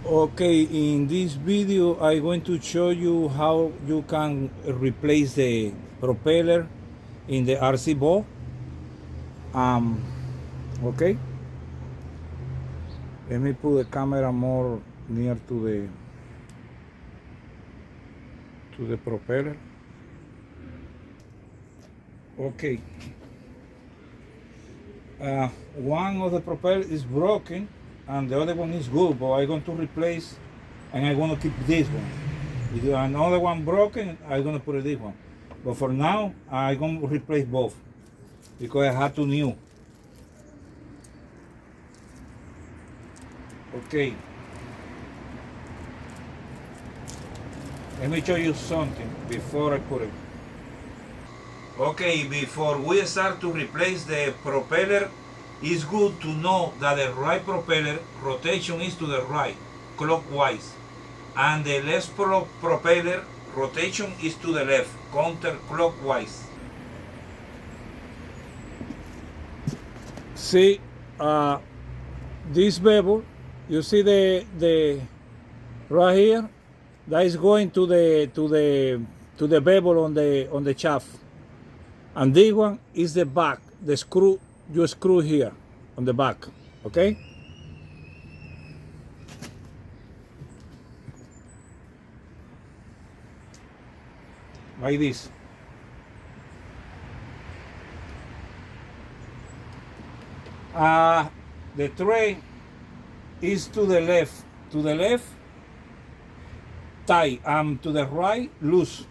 Okay, in this video I'm going to show you how you can replace the propeller in the RC boat. Okay, let me put the camera more near to the propeller. Okay, one of the propeller is broken and the other one is good, but I'm going to replace and I'm going to keep this one. If another one broken, I'm going to put this one. But for now, I'm going to replace both because I have two new. Okay. Let me show you something before I put it. Okay, before we start to replace the propeller, it's good to know that the right propeller rotation is to the right, clockwise, and the left propeller rotation is to the left, counterclockwise. See, this bevel, you see the right here, that is going to the bevel on the shaft, and this one is the back, the screw you screw here on the back. Okay, like this. The tray is to the left tight, to the right loose.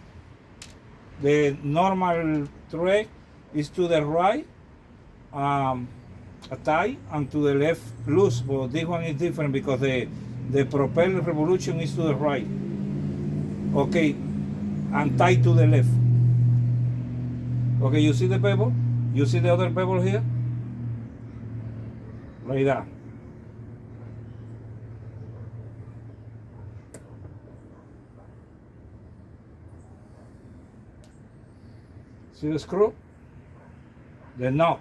The normal tray is to the right tight and to the left loose, but this one is different because the propeller revolution is to the right. Okay, and tight to the left. Okay, you see the bevel? You see the other bevel here? Like that. See the screw? The knob.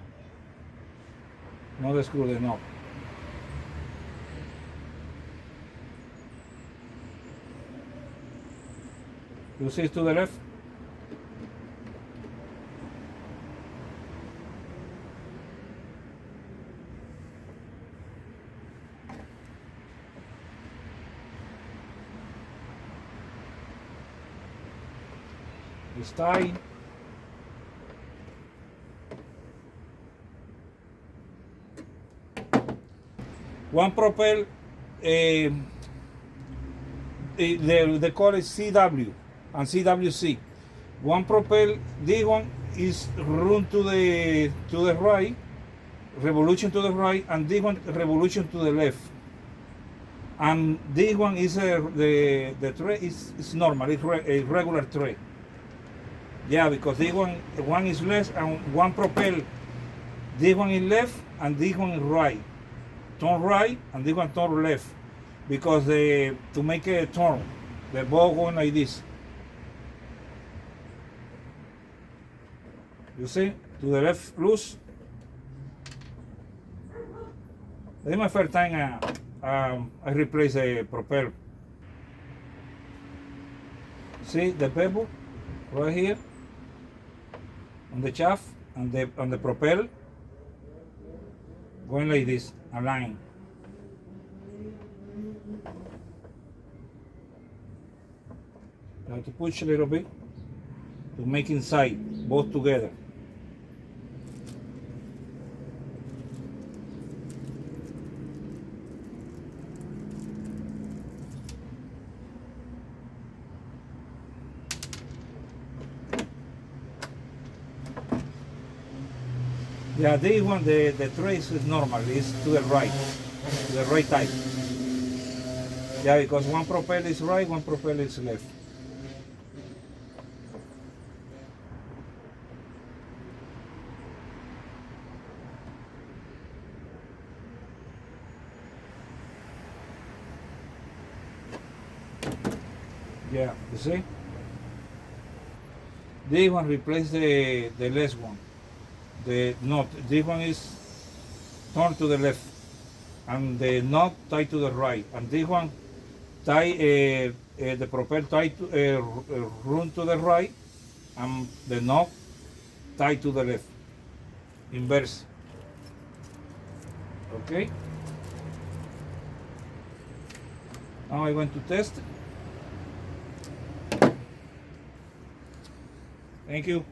Not the screw, the knob. You see it to the left? It's tight. One propel, they call it CW and CWC. One propel, this one is run to the right, revolution to the right, and this one revolution to the left. And this one is the tray is normal, it's a regular tray. Yeah, because this one is left and one propel, this one is left and this one is right. Turn right and this one turn left, because to make a turn, the ball going like this. You see, to the left loose. This is my first time I replace a propeller. See the bevel right here on the shaft and on the propeller going like this, a line. You have to push a little bit to make inside both together. Yeah, this one, the trace is normal, it's to the right type. Yeah, because one propeller is right, one propeller is left. Yeah, you see? This one replace the last one. The knot. This one is turned to the left, and the knot tied to the right. And this one tie the propeller tied to run to the right, and the knot tied to the left. Inverse. Okay. Now I'm going to test. Thank you.